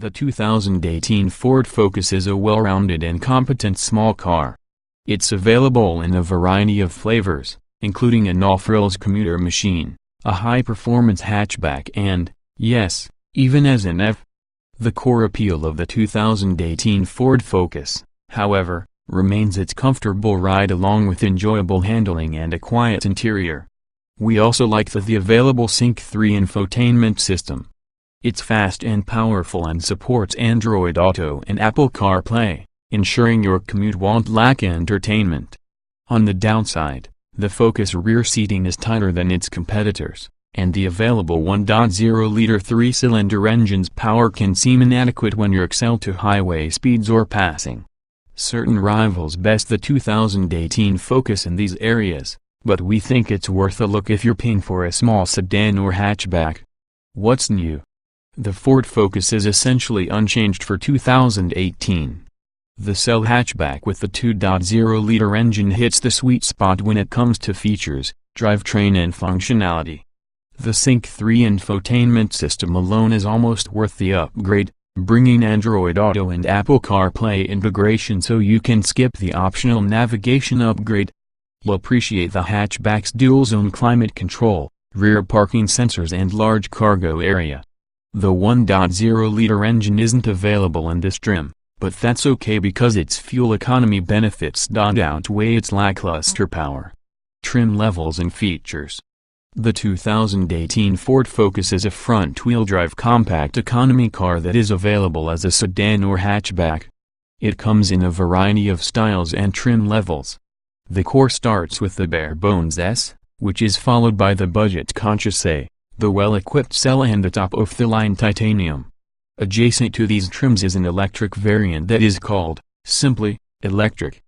The 2018 Ford Focus is a well-rounded and competent small car. It's available in a variety of flavors, including a no-frills commuter machine, a high-performance hatchback and, yes, even as an F. The core appeal of the 2018 Ford Focus, however, remains its comfortable ride along with enjoyable handling and a quiet interior. We also like the available Sync 3 infotainment system. It's fast and powerful and supports Android Auto and Apple CarPlay, ensuring your commute won't lack entertainment. On the downside, the Focus rear seating is tighter than its competitors, and the available 1.0-liter three-cylinder engine's power can seem inadequate when you're excel to highway speeds or passing. Certain rivals best the 2018 Focus in these areas, but we think it's worth a look if you're paying for a small sedan or hatchback. What's new? The Ford Focus is essentially unchanged for 2018. The Cell hatchback with the 2.0-liter engine hits the sweet spot when it comes to features, drivetrain and functionality. The Sync 3 infotainment system alone is almost worth the upgrade, bringing Android Auto and Apple CarPlay integration so you can skip the optional navigation upgrade. You'll appreciate the hatchback's dual-zone climate control, rear parking sensors and large cargo area. The 1.0-liter engine isn't available in this trim, but that's okay because its fuel economy benefits outweigh its lackluster power. Trim levels and features. The 2018 Ford Focus is a front-wheel drive compact economy car that is available as a sedan or hatchback. It comes in a variety of styles and trim levels. The core starts with the bare-bones S, which is followed by the budget-conscious A, the well-equipped Cell and the top-of-the-line Titanium. Adjacent to these trims is an electric variant that is called, simply, Electric.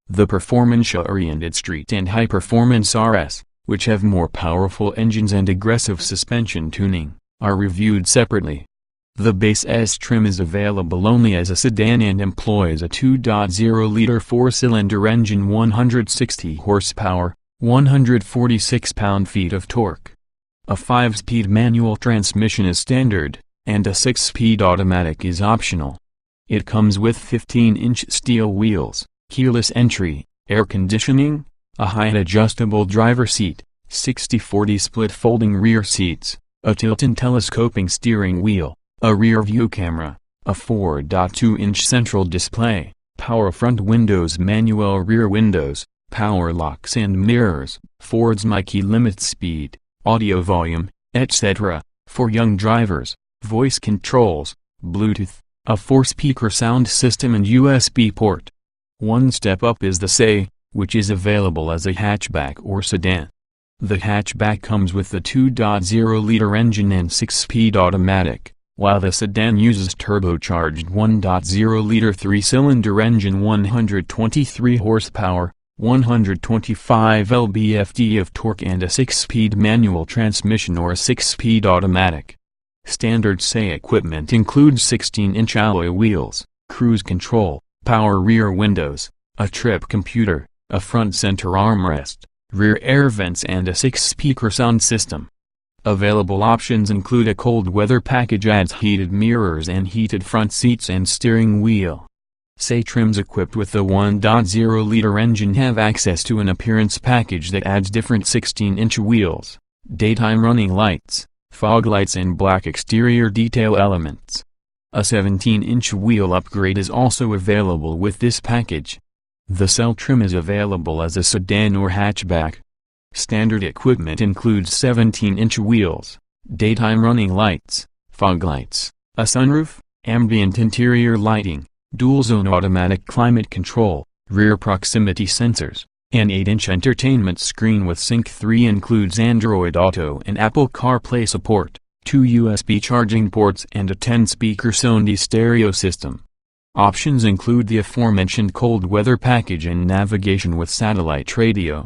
The performance-oriented Street and high-performance RS, which have more powerful engines and aggressive suspension tuning, are reviewed separately. The base S trim is available only as a sedan and employs a 2.0-liter four-cylinder engine, 160 horsepower, 146 pound-feet of torque. A 5-speed manual transmission is standard, and a 6-speed automatic is optional. It comes with 15-inch steel wheels, keyless entry, air conditioning, a height-adjustable driver seat, 60/40 split folding rear seats, a tilt and telescoping steering wheel, a rear-view camera, a 4.2-inch central display, power front windows, manual rear windows, power locks and mirrors, Ford's Mikey limit speed, audio volume, etc., for young drivers, voice controls, Bluetooth, a 4-speaker sound system and USB port. One step up is the Say, which is available as a hatchback or sedan. The hatchback comes with the 2.0-liter engine and 6-speed automatic, while the sedan uses turbocharged 1.0-liter three-cylinder engine, 123 horsepower, 125 lb-ft of torque and a 6-speed manual transmission or a 6-speed automatic. Standard Say equipment includes 16-inch alloy wheels, cruise control, power rear windows, a trip computer, a front center armrest, rear air vents and a 6-speaker sound system. Available options include a cold weather package, adds heated mirrors and heated front seats and steering wheel. Say trims equipped with the 1.0-liter engine have access to an appearance package that adds different 16-inch wheels, daytime running lights, fog lights and black exterior detail elements. A 17-inch wheel upgrade is also available with this package. The Cell trim is available as a sedan or hatchback. Standard equipment includes 17-inch wheels, daytime running lights, fog lights, a sunroof, ambient interior lighting, dual-zone automatic climate control, rear proximity sensors. An 8-inch entertainment screen with Sync 3 includes Android Auto and Apple CarPlay support, 2 USB charging ports and a 10-speaker Sony stereo system. Options include the aforementioned cold weather package and navigation with satellite radio.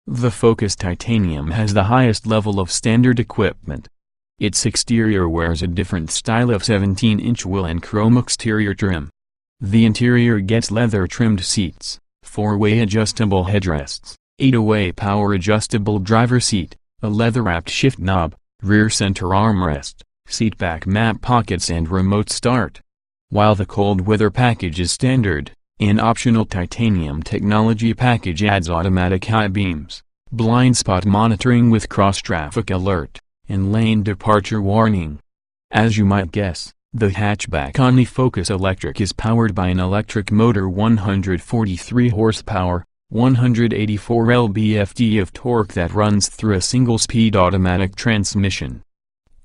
The Focus Titanium has the highest level of standard equipment. Its exterior wears a different style of 17-inch wheel and chrome exterior trim. The interior gets leather-trimmed seats, 4-way adjustable headrests, 8-way power-adjustable driver seat, a leather-wrapped shift knob, rear center armrest, seatback map pockets and remote start. While the cold weather package is standard, an optional titanium technology package adds automatic high beams, blind spot monitoring with cross-traffic alert, and lane departure warning. As you might guess, the hatchback Only Focus Electric is powered by an electric motor, 143 horsepower, 184 lb-ft of torque that runs through a single-speed automatic transmission.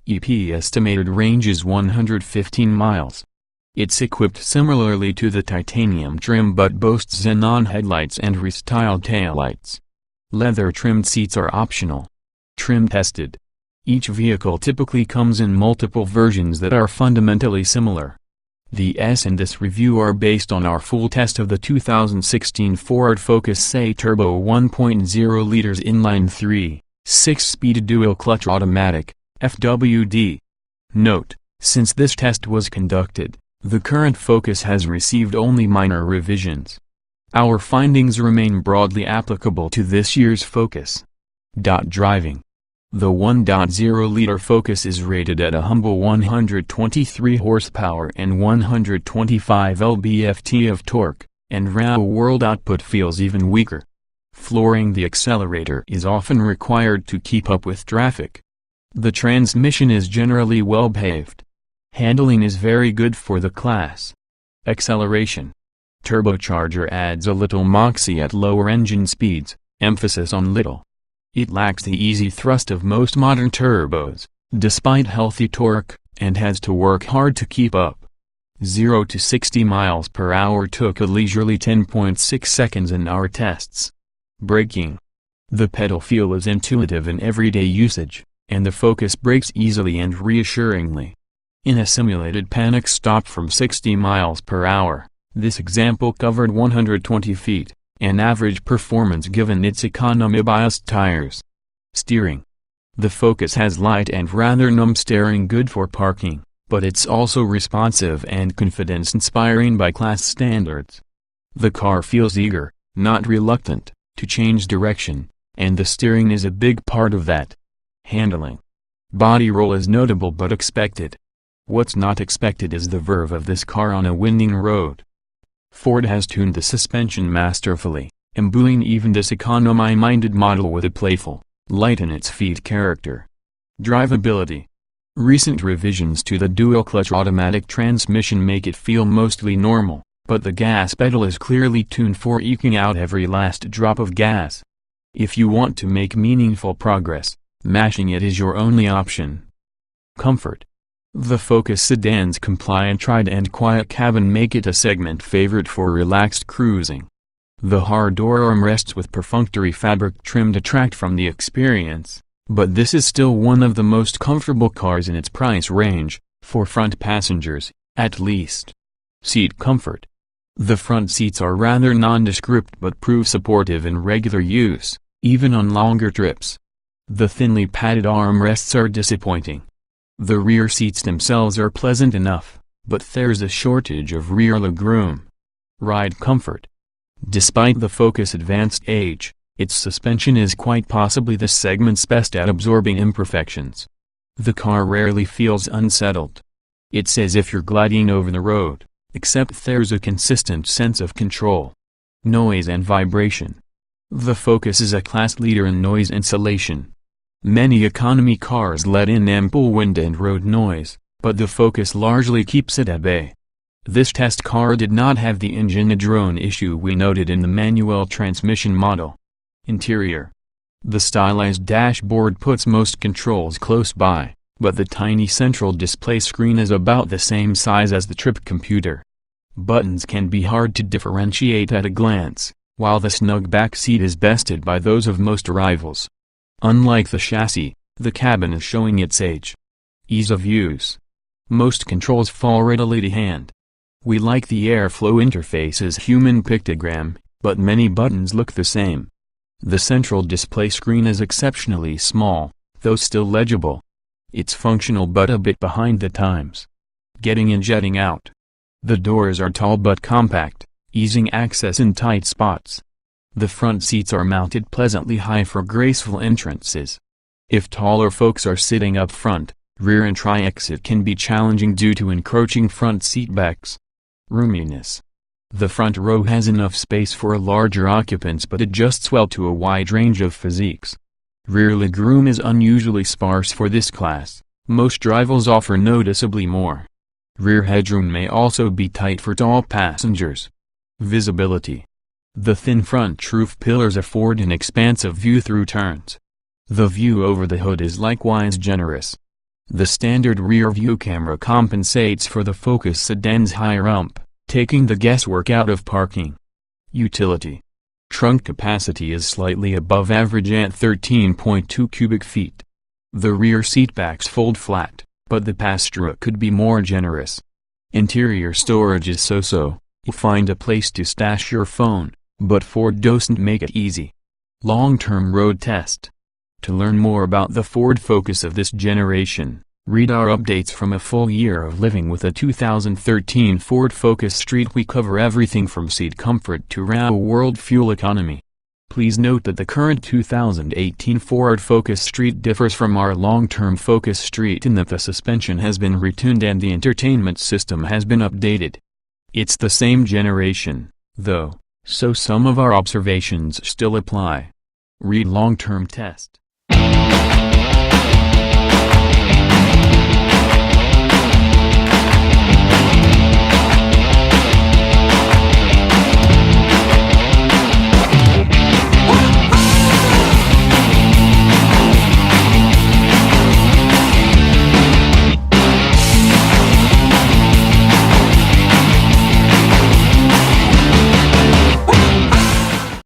EP estimated range is 115 miles. It's equipped similarly to the titanium trim but boasts xenon headlights and restyled taillights. Leather-trimmed seats are optional. Trim tested. Each vehicle typically comes in multiple versions that are fundamentally similar. The S in this review are based on our full test of the 2016 Ford Focus SE Turbo 1.0 liters inline 3, 6-speed dual-clutch automatic, FWD. Note, since this test was conducted, the current Focus has received only minor revisions. Our findings remain broadly applicable to this year's Focus. Driving. The 1.0-liter Focus is rated at a humble 123 horsepower and 125 lb-ft of torque, and real-world output feels even weaker. Flooring the accelerator is often required to keep up with traffic. The transmission is generally well behaved. Handling is very good for the class. Acceleration. Turbocharger adds a little moxie at lower engine speeds, emphasis on little. It lacks the easy thrust of most modern turbos, despite healthy torque, and has to work hard to keep up. 0 to 60 miles per hour took a leisurely 10.6 seconds in our tests. Braking. The pedal feel is intuitive in everyday usage, and the Focus brakes easily and reassuringly. In a simulated panic stop from 60 miles per hour, this example covered 120 feet. An average performance given its economy-biased tires. Steering. The Focus has light and rather numb steering, good for parking, but it's also responsive and confidence-inspiring by class standards. The car feels eager, not reluctant, to change direction, and the steering is a big part of that. Handling. Body roll is notable but expected. What's not expected is the verve of this car on a winding road. Ford has tuned the suspension masterfully, imbuing even this economy-minded model with a playful, light-in-its-feet character. Drivability. Recent revisions to the dual-clutch automatic transmission make it feel mostly normal, but the gas pedal is clearly tuned for eking out every last drop of gas. If you want to make meaningful progress, mashing it is your only option. Comfort. The Focus sedan's compliant ride and quiet cabin make it a segment favorite for relaxed cruising. The hard door armrests with perfunctory fabric trim detract from the experience, but this is still one of the most comfortable cars in its price range, for front passengers, at least. Seat comfort. The front seats are rather nondescript but prove supportive in regular use, even on longer trips. The thinly padded armrests are disappointing. The rear seats themselves are pleasant enough, but there's a shortage of rear legroom. Ride comfort. Despite the Focus' advanced age, its suspension is quite possibly the segment's best at absorbing imperfections. The car rarely feels unsettled. It's as if you're gliding over the road, except there's a consistent sense of control. Noise and vibration. The Focus is a class leader in noise insulation. Many economy cars let in ample wind and road noise, but the Focus largely keeps it at bay. This test car did not have the engine drone issue we noted in the manual transmission model. Interior. The stylized dashboard puts most controls close by, but the tiny central display screen is about the same size as the trip computer. Buttons can be hard to differentiate at a glance, while the snug back seat is bested by those of most rivals. Unlike the chassis, the cabin is showing its age. Ease of use. Most controls fall readily to hand. We like the airflow interface's human pictogram, but many buttons look the same. The central display screen is exceptionally small, though still legible. It's functional but a bit behind the times. Getting in, jetting out. The doors are tall but compact, easing access in tight spots. The front seats are mounted pleasantly high for graceful entrances. If taller folks are sitting up front, rear entry exit can be challenging due to encroaching front seat backs. Roominess. The front row has enough space for larger occupants but adjusts well to a wide range of physiques. Rear legroom is unusually sparse for this class. Most rivals offer noticeably more. Rear headroom may also be tight for tall passengers. Visibility. The thin front roof pillars afford an expansive view through turns. The view over the hood is likewise generous. The standard rear view camera compensates for the Focus sedan's high rump, taking the guesswork out of parking. Utility. Trunk capacity is slightly above average at 13.2 cubic feet. The rear seatbacks fold flat, but the passenger could be more generous. Interior storage is so-so. You find a place to stash your phone, but Ford doesn't make it easy. Long-term road test. To learn more about the Ford Focus of this generation, read our updates from a full year of living with a 2013 Ford Focus Street. We cover everything from seat comfort to real-world fuel economy. Please note that the current 2018 Ford Focus Street differs from our long-term Focus Street in that the suspension has been retuned and the entertainment system has been updated. It's the same generation, though, so some of our observations still apply. Read long-term test.